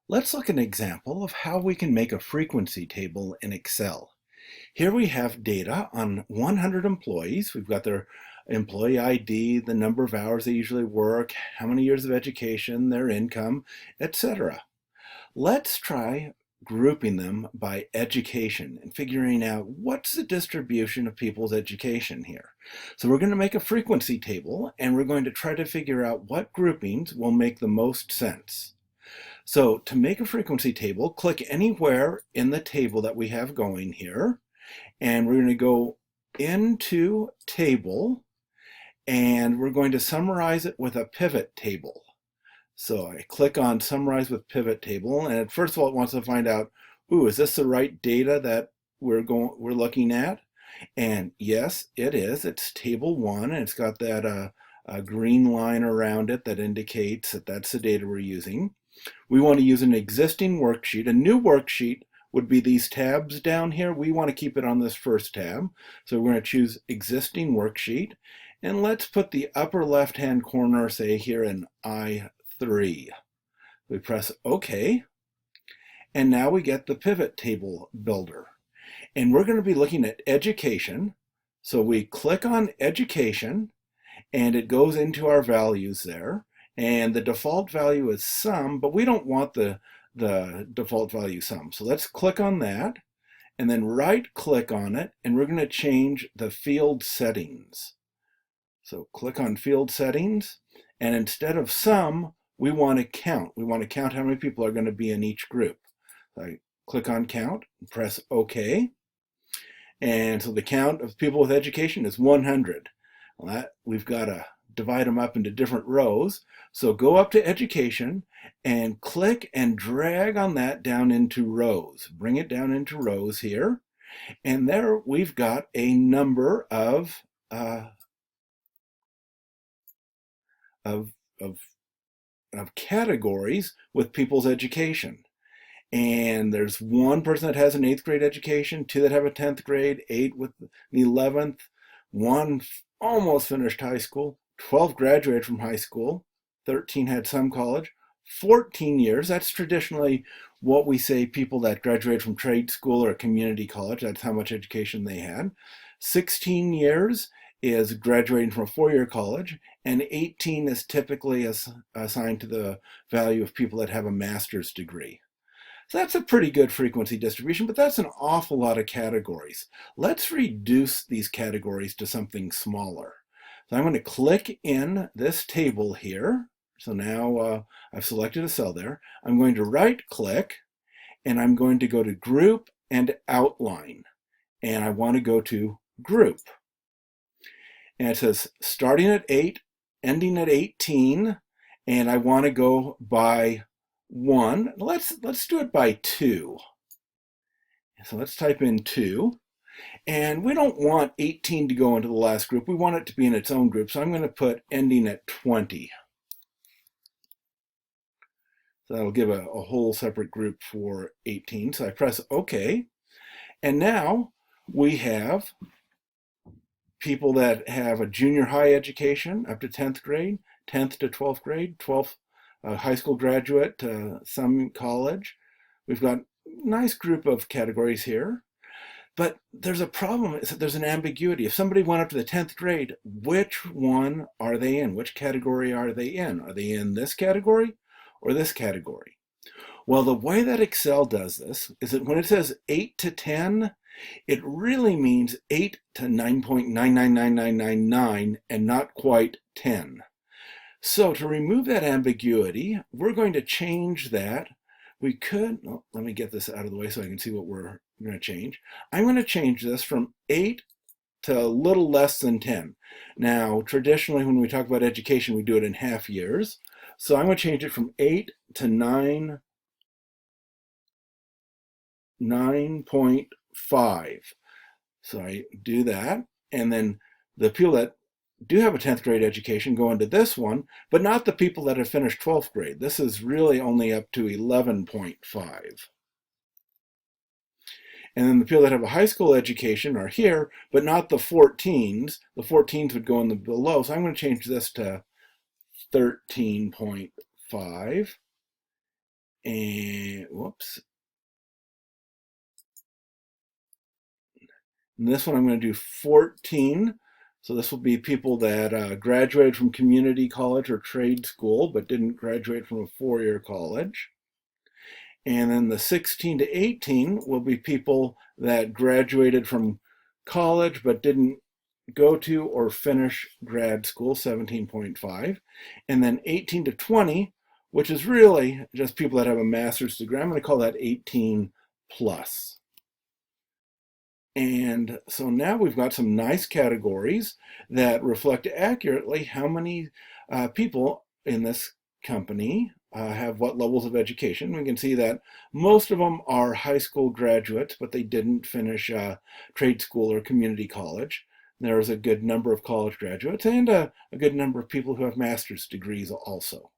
Let's look at an example of how we can make a frequency table in Excel. Here we have data on 100 employees. We've got their employee ID, the number of hours they usually work, how many years of education, their income, etc. Let's try grouping them by education and figuring out what's the distribution of people's education here. So we're going to make a frequency table and we're going to try to figure out what groupings will make the most sense. So to make a frequency table, click anywhere in the table that we have going here, and we're going to go into table, and we're going to summarize it with a pivot table. So I click on summarize with pivot table, and first of all, it wants to find out, ooh, is this the right data that we're looking at? And yes, it is. It's table 1, and it's got that green line around it that indicates that that's the data we're using. We want to use an existing worksheet. A new worksheet would be these tabs down here. We want to keep it on this first tab. So we're going to choose existing worksheet. And let's put the upper left-hand corner, say here in I3. We press OK. And now we get the pivot table builder. And we're going to be looking at education. So we click on education, and it goes into our values there. And the default value is sum, but we don't want the default value sum. So let's click on that and then right click on it, and we're going to change the field settings. So click on field settings, and instead of sum, we want to count. We want to count how many people are going to be in each group. So I click on count, press OK. And so the count of people with education is 100. Well, we've got to divide them up into different rows. So go up to education and click and drag on that down into rows. Bring it down into rows here. And there we've got a number of categories with people's education. And there's one person that has an 8th grade education, 2 that have a 10th grade, 8 with the 11th, 1 almost finished high school, 12 graduated from high school, 13 had some college, 14 years, that's traditionally what we say people that graduated from trade school or community college, that's how much education they had. 16 years is graduating from a 4-year college, and 18 is typically assigned to the value of people that have a master's degree. So that's a pretty good frequency distribution, but that's an awful lot of categories. Let's reduce these categories to something smaller. So I'm going to click in this table here. So now I've selected a cell there. I'm going to right click, and I'm going to go to group and outline. And I want to go to group. And it says starting at 8, ending at 18, and I want to go by 1. Let's do it by 2. So let's type in 2. And we don't want 18 to go into the last group. We want it to be in its own group. So I'm going to put ending at 20. So that'll give a whole separate group for 18. So I press OK. And now we have people that have a junior high education up to 10th grade, 10th to 12th grade, 12th high school graduate, some college. We've got a nice group of categories here. But there's a problem, is that there's an ambiguity. If somebody went up to the 10th grade, which one are they in? Which category are they in? Are they in this category or this category? Well, the way that Excel does this is that when it says 8 to 10, it really means 8 to 9.999999 and not quite 10. So to remove that ambiguity, we're going to change that. We could, let me get this out of the way so I can see what we're going to change. I'm going to change this from 8 to a little less than 10. Now, traditionally, when we talk about education, we do it in half years. So I'm going to change it from 8 to 9.5. So I do that, and then the people that do have a 10th grade education go into this one, but not the people that have finished 12th grade. This is really only up to 11.5. And then the people that have a high school education are here, but not the 14s. The 14s would go in the below. So I'm going to change this to 13.5. And whoops. And this one I'm going to do 14. So this will be people that graduated from community college or trade school, but didn't graduate from a four-year college. And then the 16 to 18 will be people that graduated from college, but didn't go to or finish grad school, 17.5. And then 18 to 20, which is really just people that have a master's degree. I'm going to call that 18 plus. And so now we've got some nice categories that reflect accurately how many people in this company have what levels of education. We can see that most of them are high school graduates, but they didn't finish trade school or community college. There's a good number of college graduates and a good number of people who have master's degrees also.